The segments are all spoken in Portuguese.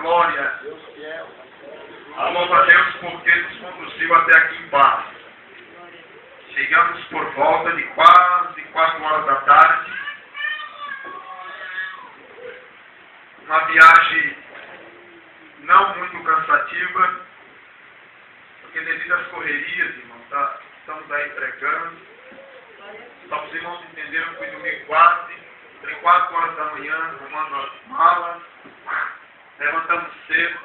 glória. Louva a Deus porque nos conduziu até aqui em paz. Chegamos por volta de quase 4 horas da tarde. Uma viagem não muito cansativa, porque devido às correrias, irmãos, estamos aí pregando. Só os irmãos entenderam que foi domingo quase, 4 horas da manhã, arrumando as malas, levantamos cedo.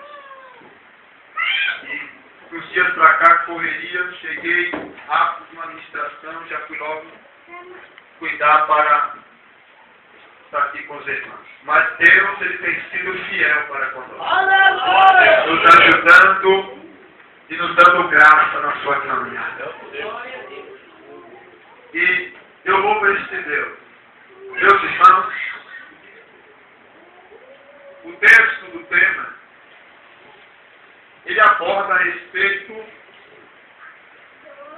E uns dias para cá, correria, cheguei rápido de uma administração, já fui logo cuidar para estar aqui com os irmãos. Mas Deus, Ele tem sido fiel para conosco. Nos ajudando e nos dando graça na sua caminhada. E eu louvo este Deus. Meus irmãos, o texto do tema, ele aborda a respeito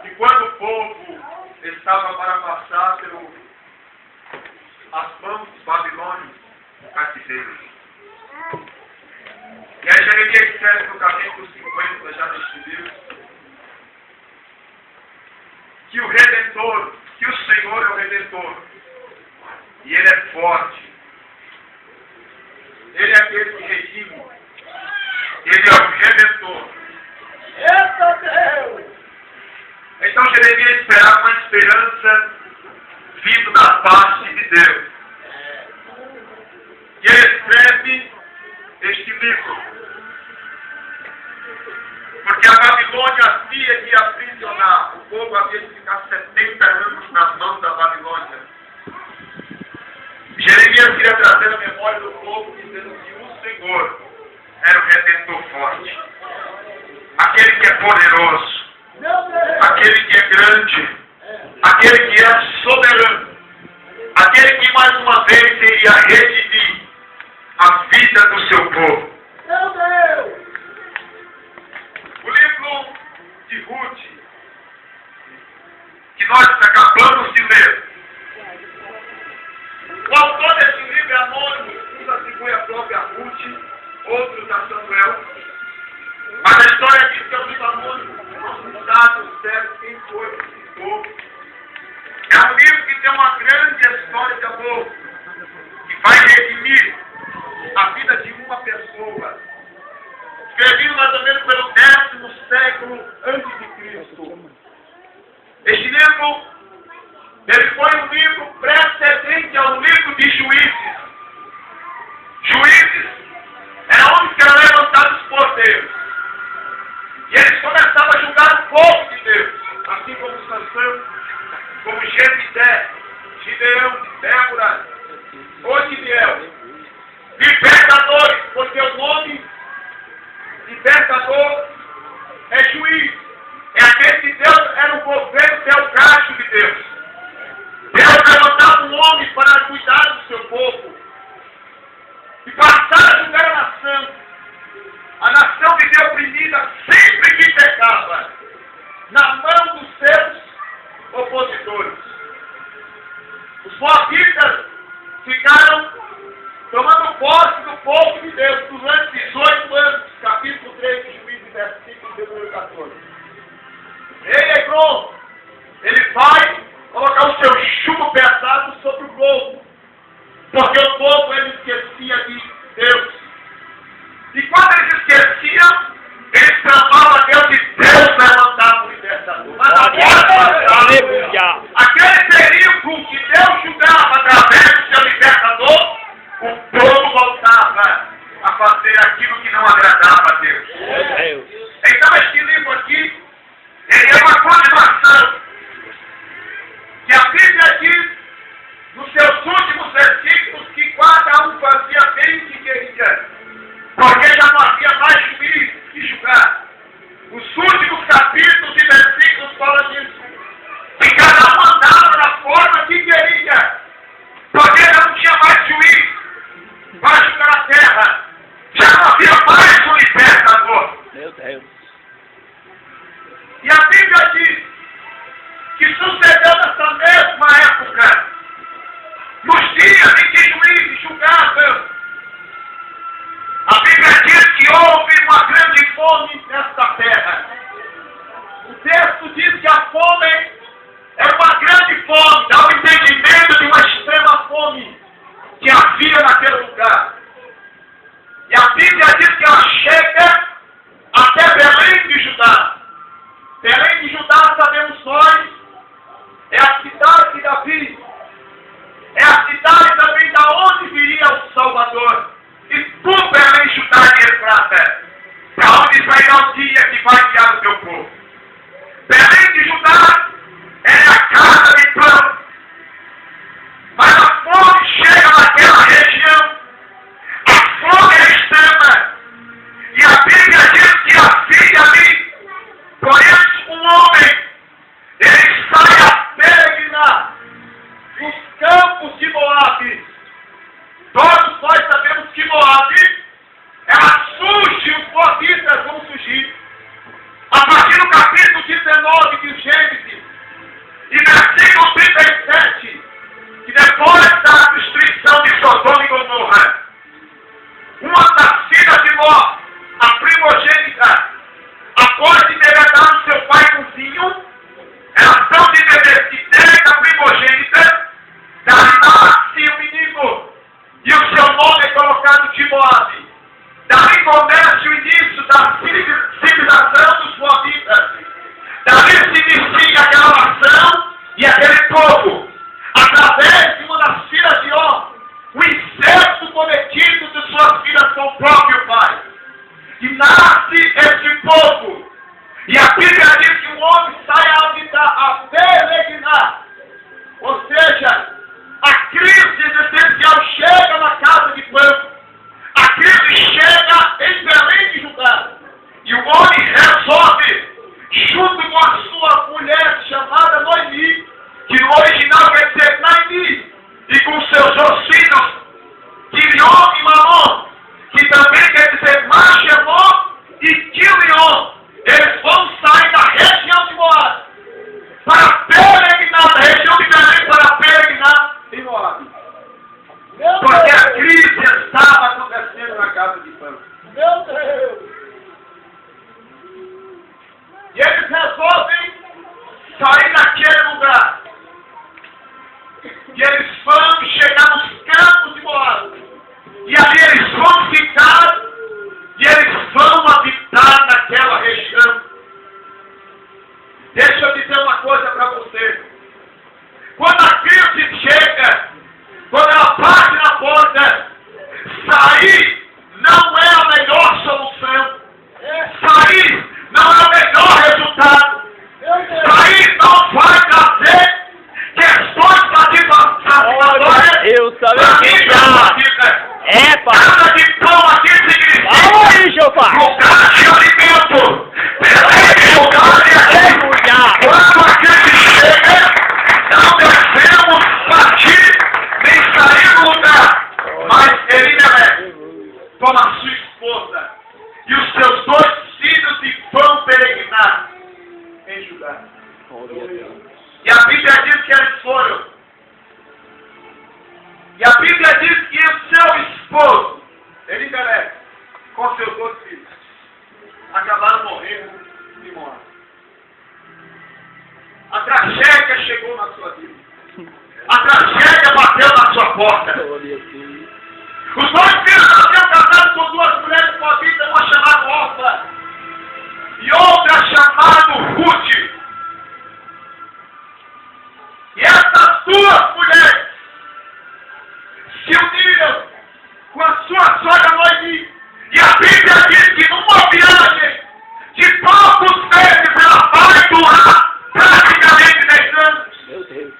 de quando o povo estava para passar as mãos dos babilônios no cativeiro. E aí Jeremias escreve no capítulo 50, já neste livro, que o Redentor, que o Senhor é o Redentor, e Ele é forte, Ele é aquele que redime, Ele é o Redentor. Eita Deus! Então Jeremias esperava uma esperança vindo da parte de Deus. E ele escreve este livro, porque a Babilônia havia de aprisionar, o povo havia de ficar 70 anos nas mãos da Babilônia. Jeremias queria trazer a memória do povo, dizendo que o Senhor era o Redentor forte, aquele que é poderoso, aquele que é grande, aquele que é soberano, aquele que mais uma vez iria redimir a vida do seu povo. Meu Deus! O livro de Ruth, que nós acabamos de ler, o autor desse livro é anônimo, uns atribui a própria Ruth, outros a Samuel, mas a história diz que é um livro anônimo, não sabe o certo quem foi que citou. É um livro que tem uma grande história de amor, que vai redimir a vida de uma pessoa. Escrevido mais ou menos pelo 10º século antes de Cristo. Este livro, ele foi um livro precedente ao livro de Juízes. Juízes era onde que eram levantados os poderes. E eles começavam a julgar o povo de Deus, assim como Sansão, como Jefité, Gideão, Débora, Odiviel. Libertadores, porque o nome libertador é juiz. É aquele que Deus era o governo teocrático de Deus. Deus levantava um homem para cuidar do seu povo e passar a julgar a nação. A nação vivia oprimida sempre que pecava, na mão dos seus opositores. Os moabitas ficaram tomando posse do povo de Deus durante 18 anos, capítulo 3 de Juízes, versículo de número 14. Rei Eglon, ele vai colocar o seu jugo pesado sobre o povo, porque o povo ele esquecia de Deus. E quando eles esqueciam, eles clamavam a Deus e Deus levantava o libertador. Mas agora, aquele período que Deus julgava através do seu libertador, o povo voltava a fazer aquilo que não agradava a Deus. Então este livro aqui, ele é uma continuação que a Bíblia diz nos seus últimos versículos que cada um fazia bem o que queria, porque já não havia mais juiz que julgar. Os últimos capítulos e versículos falam disso, que cada um andava da forma que queria, porque já não tinha mais juiz para julgar a terra, já não havia mais um libertador. Meu Deus. E a Bíblia diz que sucedeu nessa mesma época, nos dias em que juízes julgavam. A Bíblia diz fome nesta terra. O texto diz que a fome é uma grande fome, dá o entendimento de uma extrema fome que havia naquele lugar. E a Bíblia diz que ela chega até Belém de Judá. Belém de Judá, sabemos nós, é a cidade de Davi. É a cidade também da onde viria o Salvador. E tu, Belém, Judá de Efrata, para onde sairá o dia que vai guiar o teu povo. Belém de Judá é a casa de pão. Mas a fome chega naquela região. A fome é extrema. E a Bíblia diz que havia ali, por isso, um homem, ele sai a peregrinar nos campos de Moabe. Todos nós sabemos que Moabe, ela surge, os moabitas vão surgir. A partir do capítulo 19 de Gênesis, e versículo 37, que depois da destruição de Sodoma e Gomorra, uma das filhas de Ló, a primogênita, após embebedar o seu pai com vinho, elas são de beber de a primogênita, daí nasce o menino, e o seu nome é colocado de Moabe. Daí começa o início da civilização dos moabitas. Daí se inicia aquela nação e aquele povo, através de uma das filhas de Ó, o incesto cometido de suas filhas com o próprio pai. E nasce esse povo. E a Bíblia diz que o homem sai a habitar, a peregrinar. Ou seja, a crise existencial chega na casa de pão. A crise chega em Belém de Judá. E o homem resolve, junto com a sua mulher chamada Noemi, que no original quer dizer Naini, e com seus dois filhos, Quilion e Malon, que também quer dizer Machemon e Quilion, eles vão sair da região de Moabe para peregrinar, da região de Belém para peregrinar em Moabe. Porque a crise estava acontecendo na casa de pão. Meu Deus! E eles resolvem sair daquele lugar. E eles vão chegar nos campos de Moabe. E ali eles vão ficar. E eles vão habitar naquela região. Deixa eu dizer uma coisa para você. Quando a crise chega, quando ela bate na porta, sair não é a melhor solução. Sair não é o melhor resultado. Sair não vai trazer questões satisfatórias. Eu sabia que já. É, pai. Nada de pão aqui significa Fala aí, seu pai. lugar de alimento. Lugar de alimento. Quando a crise chega, não devemos partir nem sair do lugar. Mas Elimelec toma sua esposa e os seus dois filhos e vão peregrinar em Judá. E a Bíblia diz que eles foram. E a Bíblia diz que o seu esposo, Elimelec, com seus dois filhos, acabaram morrendo de morte. A tragédia chegou na sua vida. A tragédia bateu na sua porta. Os dois filhos haviam casado com duas mulheres moabitas, uma chamada Orfa e outra chamada Ruth. E essas duas mulheres se uniram com a sua sogra Noemi. E a Bíblia diz que numa viagem de poucos meses ela vai durar praticamente 10 anos. Meu Deus.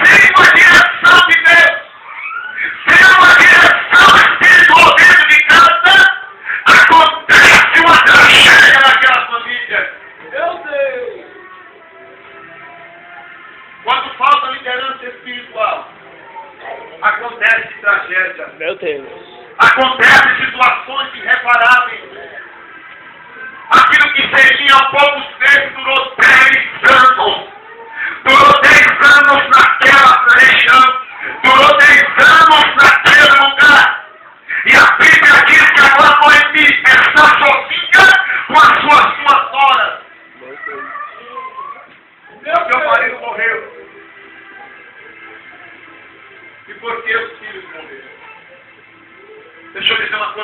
Sem uma direção de Deus, sem uma direção espiritual dentro de casa,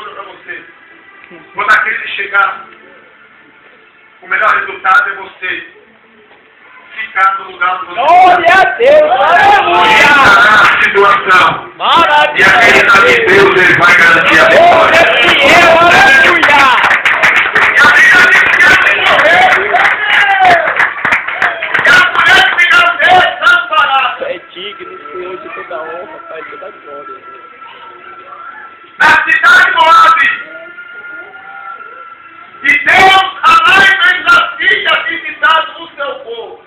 coisa para você. Quando a crise chegar, o melhor resultado é você ficar no lugar do você. Glória a Deus! Aleluia! A situação. E Maravilha! acreditar em Deus, Ele vai garantir a Deus vitória. é fiel! Aleluia! E a Bíblia diz que antes de morrer, que as mulheres ficaram desamparadas. É digno, Senhor, de toda honra, Pai, de toda glória. Na cidade de Moabe. E Deus a mais vezes havia visitado o seu povo.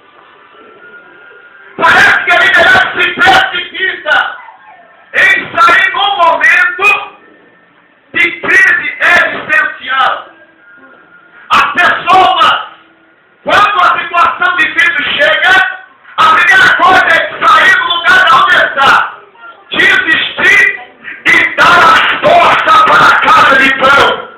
Parece que a liderança se precipita em sair num momento de crise existencial. As pessoas, quando a situação difícil chega, a primeira coisa é sair do lugar onde está, desistir e dar as portas para a casa de pão.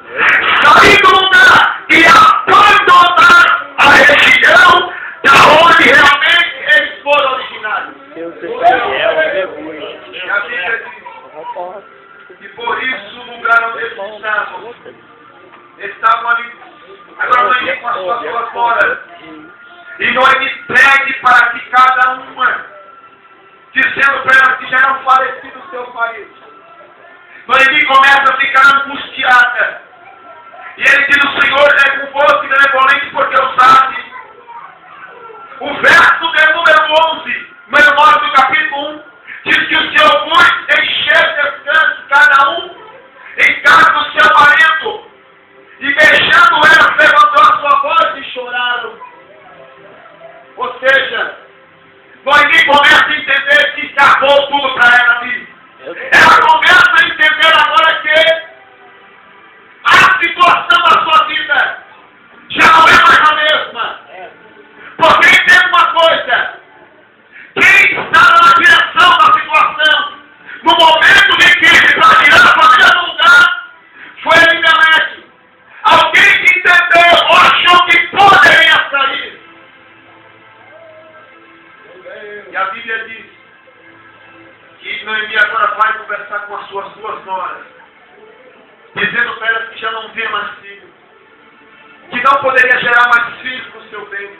Sair do lugar e abandonar a região da onde realmente eles foram originários. Deus é fiel, aleluia. E a Bíblia diz que por isso o lugar onde eles estavam ali, agora Noemi com as suas duas noras, e Noemi pede para que cada uma, dizendo para ela que já não falecido o seu marido. Noemi começa a ficar angustiada. E ele diz: o Senhor é convosco e benevolente, porque eu sabe. O verso de número 11, número 9 do capítulo 1, diz que o Senhor vos encher de descanso, cada um em casa do seu marido. E beijando ela, levantou a sua voz e choraram. Ou seja, Noemi começa a entender que acabou tudo para ela ali. Ela começa a entender agora que a situação da sua vida já não é mais a mesma. Porque entende uma coisa: quem está na direção da situação, no momento de crise, para tirar a família do lugar, foi Elimelec. Alguém que entendeu ou achou que poderia sair. E a Bíblia diz que Noemi agora vai conversar com as suas duas noras, dizendo para elas que já não vê mais filho, que não poderia gerar mais filhos para o seu bem,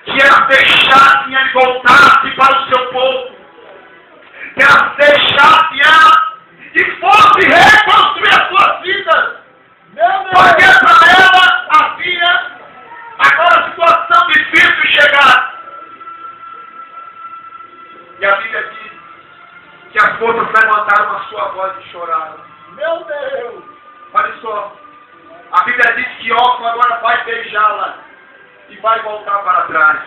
que elas deixassem ele voltasse para o seu povo, que elas deixassem ela e fosse reconstruir as suas vidas, porque para ela havia agora a situação difícil chegar. E a Bíblia diz que as moças levantaram a sua voz e choraram. Meu Deus! Olha só, a Bíblia diz que Orfa agora vai beijá-la e vai voltar para trás.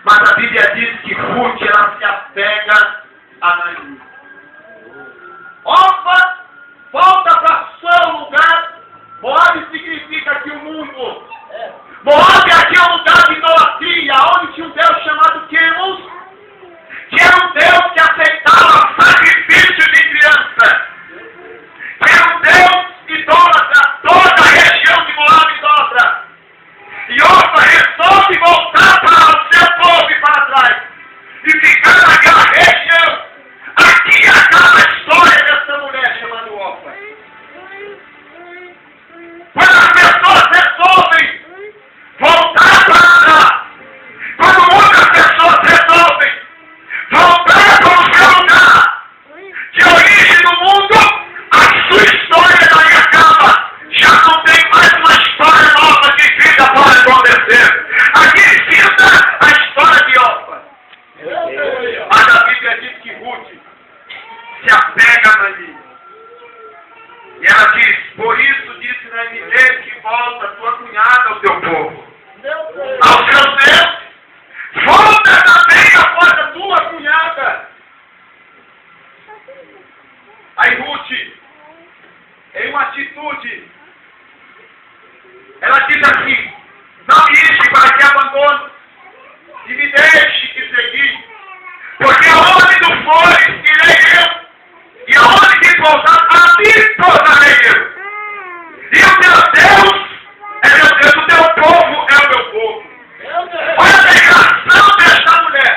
Mas a Bíblia diz que Ruth, ela se apega a Noemi. Orfa volta para seu lugar. Moabe significa que o mundo. Moabe aqui é um lugar de idolatria, onde tinha um Deus chamado Quemos, que era um Deus que aceitava sacrifício de criança. Era um Deus idólatra, toda a região de Moabe idólatra. E Orfa resolve voltar para o seu povo e para trás. E ficar naquela região. Aqui acaba a história dessa mulher chamada Orfa. Quando as pessoas resolvem voltar para trás, quando muitas pessoas resolvem voltar para o seu lugar de origem do mundo, a sua história daí acaba. Já não tem mais uma história nova de vida para acontecer. Aqui ensina a história de Orfa. Mas a Bíblia diz que Ruth se apega a Noemi. E ela diz: por isso disse Noemi, desde que volta tua cunhada ao teu povo, ao seu Deus, volta também após a tua cunhada. Aí Ruth, em uma atitude, ela diz assim: não me enche para que abandone e me deixe te seguir, porque aonde tu fores, irei eu, e aonde que voltar, ali tornarei eu. E o teu Deus é meu Deus, o teu povo é o meu povo. Olha a declaração desta mulher.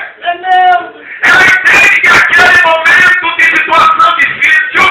Ela entende que aquele momento de situação difícil,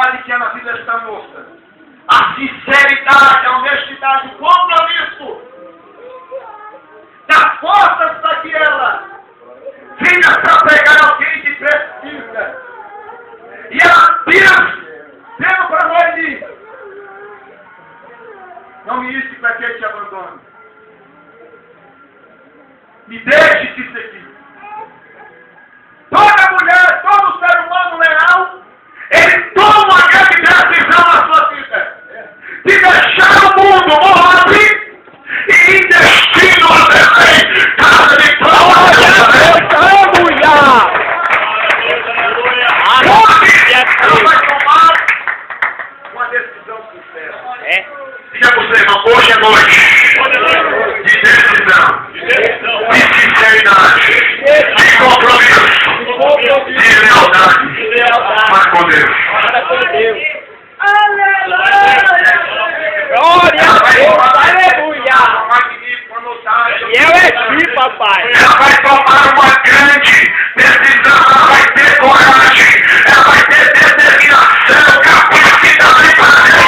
verdade que é na vida desta moça. A sinceridade, a honestidade, o compromisso das forças para que ela venha para pegar alguém que precisa. E ela dizendo para Noemi: não me iste para que eu te abandone. Me deixe te seguir. Toda mulher, todo ser humano leal, ele toma uma grande decisão na sua vida. De deixar o mundo morrer e ir destino a Belém, casa de glória. Aleluia! Ela vai tomar uma decisão sincera. É? Diga para o seu irmão, hoje é noite de decisão, de sinceridade, de compromisso, de lealdade para com Deus. Para com Deus. Aleluia! Glória a Deus! Aleluia! Magnífico, notável. E eu é aqui, papai. Ela vai tomar uma grande decisão, ela vai ter coragem, ela vai ter determinação, capacidade para Deus.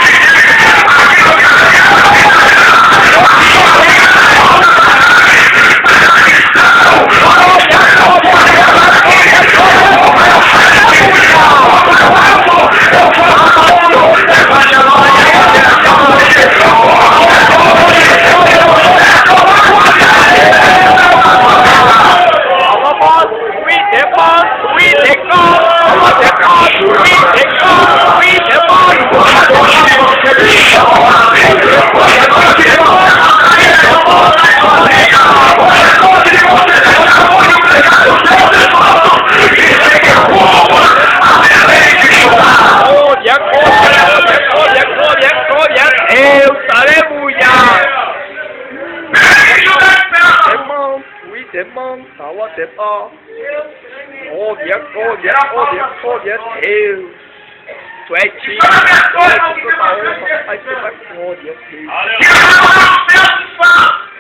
Tu é digno, papai, tu é glória,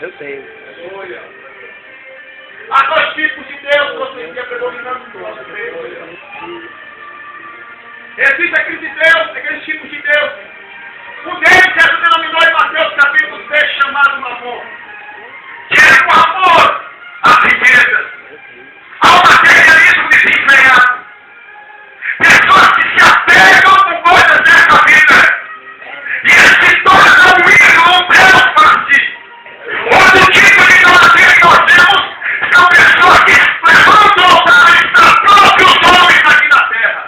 meu Deus. há dois tipos de Deus que você tem predominando no nosso meio. Existe aqueles tipos de Deus. Um deles Jesus denominou em Mateus capítulo 6, chamado Mamon. Que é o amor às riquezas, ao materialismo desenfreado. Pessoas que se apegam com coisas dessa vida. E eles se tornam um ídolo, um Deus para si. Outro tipo de idolatria que nós temos são pessoas que levantam altares para próprios homens aqui na terra.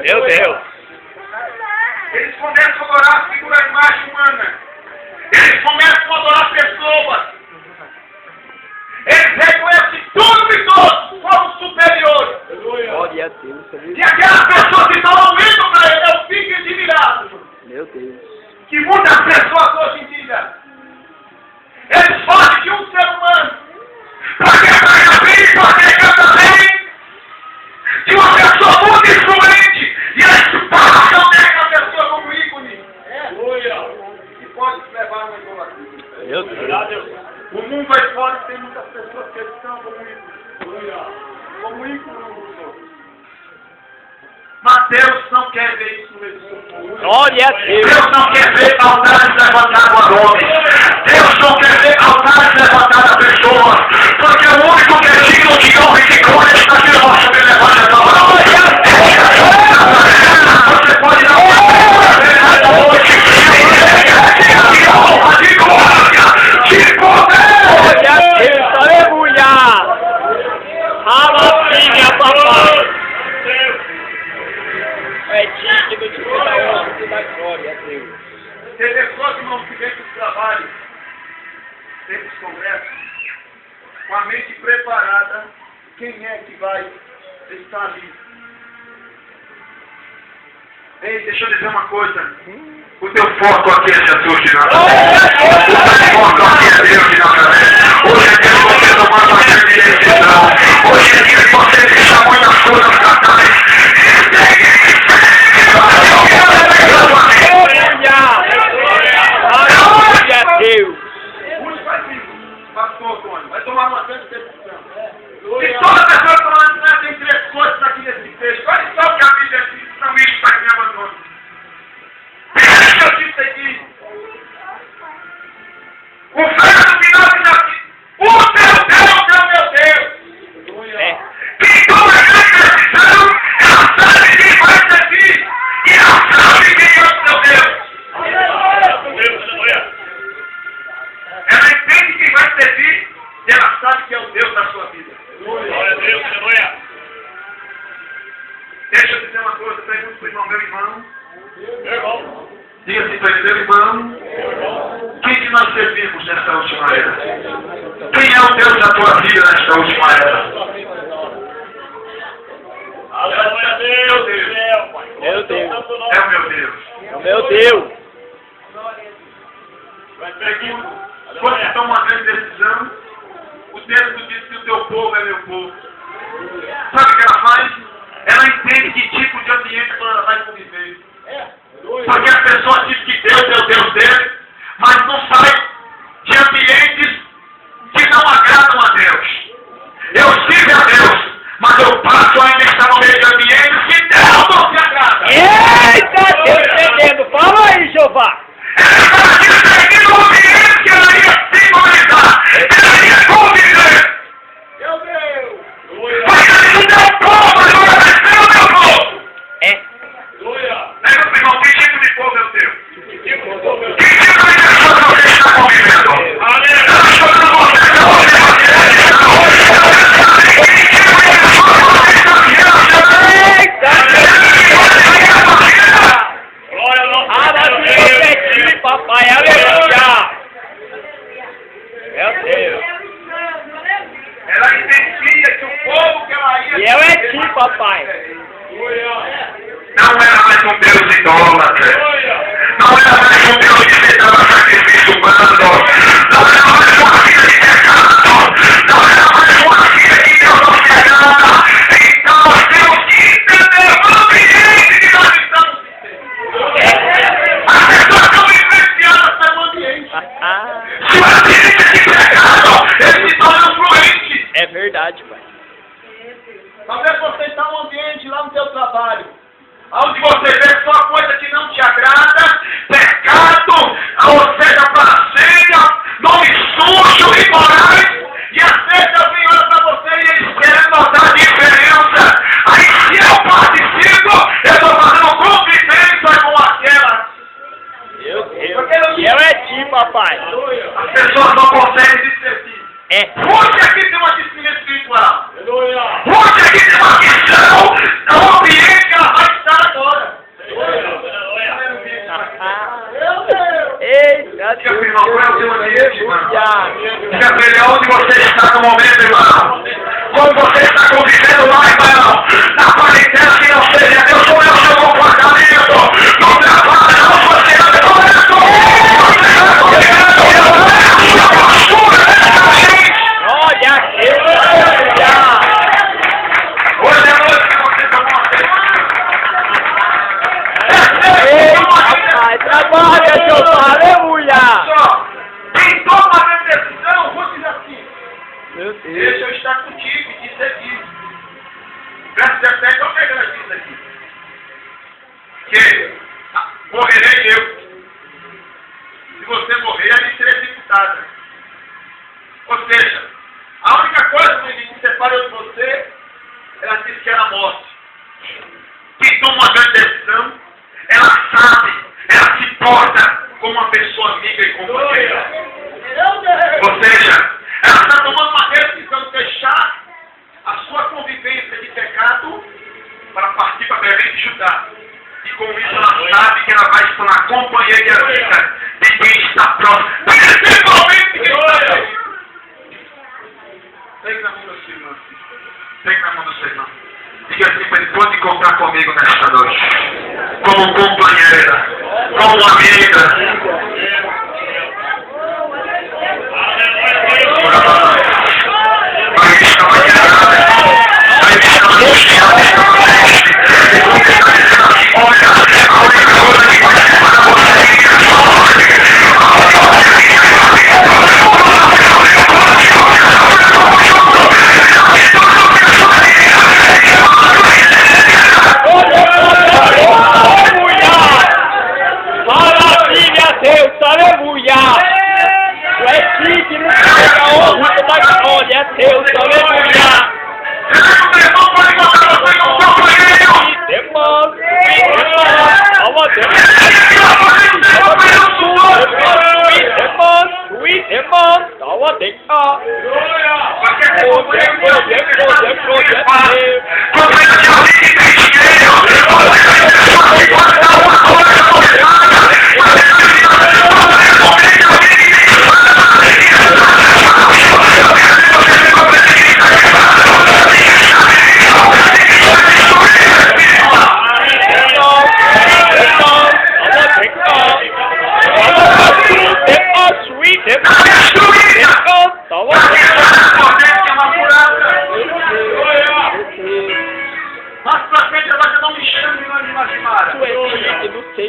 Meu Deus. Eles começam a adorar a figura da imagem humana. Eles começam a adorar pessoas. Eles reconhecem tudo e todos como superiores. Glória a Deus. E aquelas pessoas que estão ouvindo para ele, eu fico admirado. Meu Deus. Que muitas pessoas hoje em dia, eles fazem de um ser humano, para que a bem, para que canta bem, de uma pessoa muito influente, e eles passam dessa pessoa como ícone. E pode se levar a uma idolatria. Meu Deus. O mundo aí fora tem muitas pessoas que estão como ícone. Como ícone no mundo. Mas Deus não quer ver isso no meio do seu povo. Glória a Deus. Deus não quer ver altares levantados a homens. Deus não quer ver altares levantados a pessoas. Porque o único que é digno de honra e de glória está aqui no nosso meio. Levante a tua mão. Você pode dar uma nessa noite. De honra, de glória, de poder. Glória a Deus. Aleluia. Maravilha, papai. É digno de toda a honra e toda a glória a Deus. Tem pessoas que não se vêm para o trabalho, dentro dos congressos, com a mente preparada, quem é que vai estar ali? Ei, deixa eu dizer uma coisa. O teu foco aqui é Jesus de Nazaré. O teu foco aqui é Deus de Nazaré. Hoje é dia de você tomar uma grande decisão. Hoje é dia de você deixar muitas coisas para trás. Glória a Deus. Pastor Antônio, vai tomar uma grande decisão. E toda pessoa tomando tem três coisas aqui nesse texto. Olha só o que a Bíblia diz, não isso para que me abandone. Deixa eu dizer uma coisa, pergunta para o irmão, meu irmão. Diga assim para ele, meu irmão. Quem que nós servimos nesta última era? Quem é o Deus da tua vida nesta última era? Meu Deus. É o meu Deus. É o meu Deus. Quando você toma uma grande decisão, o texto diz que o teu povo é meu povo. Sabe o que ela faz? Ela entende que tipo de ambiente ela vai conviver. Porque a pessoa diz que Deus é o Deus dele, mas não sai de ambientes que não agradam a Deus. Eu sirvo a Deus, mas eu passo ainda estar no meio de ambientes que Deus não se agrada. Eita, Deus entendendo. Fala aí, Jeová. Ela está aqui no ambiente que ela ia simbolizar, ela ia conviver. Meu Deus! Mas ele não deu povo, agora vai ser o meu povo. É. Lembra, meu irmão, que tipo de povo é o teu? Que tipo de pessoa você está convivendo? Eu estou dando Papai, aleluia! Meu Deus! ela entendia que o povo que ela ia... E eu é ti, papai! Não era mais um Deus idólatra. Não era mais um Deus que aceitava sacrifício humano. Não era mais uma vida de pecado. Não era mais uma vida que Deus não se agrada. Então nós temos que entender o ambiente que nós estamos vivendo. As pessoas estão influenciadas pelo ambiente. Se o ambiente é de pecado, eles se tornam fluentes. É verdade, pai. Talvez você está num ambiente lá no teu trabalho. Onde você vê só coisa que não te agrada, pecado, ou seja, blasfêmia, nome sujo e morais, e às vezes alguém olha para você e eles querem notar a diferença. Aí se eu participo, eu estou fazendo convivência com aquela. Meu Deus! E eu é ti, papai! As pessoas não conseguem discernir. É. Hoje aqui tem uma disciplina espiritual. Hoje aqui tem uma questão do ambiente que ela vai estar agora. Eita, Diga, meu irmão, qual é o teu ambiente, irmão? aleluia! Diga para ele onde você está no momento, irmão. Como você está convivendo lá, irmão. Na quarentena que não seja Deus, como é o seu comportamento. No trabalho, na sociedade, como é a sua Olha aqui, aleluia! hoje é noite que você tomou Eita, pai, trabalha, Jeová, aleluia! só. Quem toma a grande decisão, vou dizer assim. Meu Deus! Deixa eu estar contigo e te seguir. Verso 17, olha o que ela diz aqui. Que morrerei eu. Se você morrer, aí será executada. Ou seja, a única coisa que separa eu de você, ela disse que era a morte. Quem toma uma grande decisão, ela sabe, ela se porta como uma pessoa amiga e companheira. Ou seja, ela está tomando uma decisão de deixar a sua convivência de pecado para partir para Belém de Judá. E com isso ela sabe que ela vai estar na companhia de amiga de quem está próximo. Principalmente de quem está próximo. Pegue na mão do seu irmão. Pegue na mão do seu irmão. Diga assim para ele, pode contar comigo nesta noite. Como companheira, como amiga. Maravilha,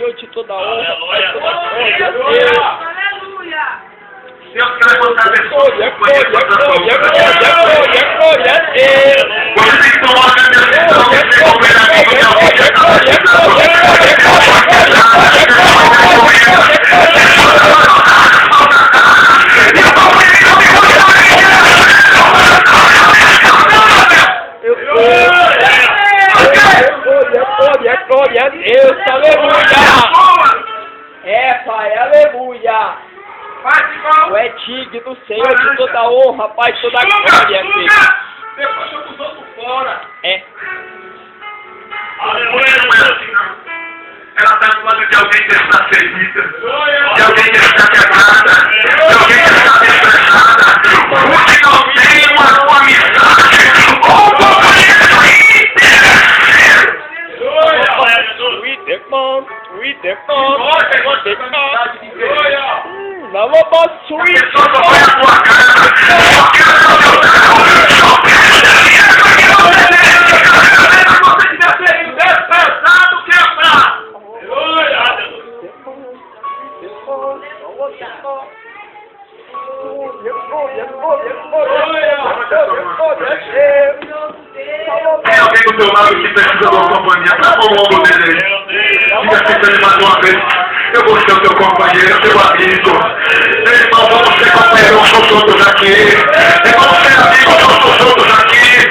Senhor de toda honra, Pai de toda glória, é Deus. Aleluia! Deus quer levantar pessoas que conhecem essa Glória, solução. glória a Deus. Você tem que tomar a decisão de ser governador de alguém que está Glória a Deus, aleluia! É, Pai, aleluia! Faz igual. Tu é digno, Senhor, de toda honra, Pai, de toda glória, Filho. Depois eu os outros fora. É. Aleluia, não é assim, não. Ela está do lado de alguém que está ferida, de alguém que está quebrada, de alguém que está destressada. Porque não tem uma sua amizade. Não vou A pessoa só vai à tua casa. Se você tiver ferido, pesado, quebrar. Tem alguém do teu lado que precisa da tua companhia? Tá bom, o ombro dele aí. Diga assim pra ele mais uma vez. Eu vou ser o teu companheiro, teu amigo. Irmão, vamos ser companheiros, nós somos todos aqui. Vamos ser amigos, nós somos todos aqui.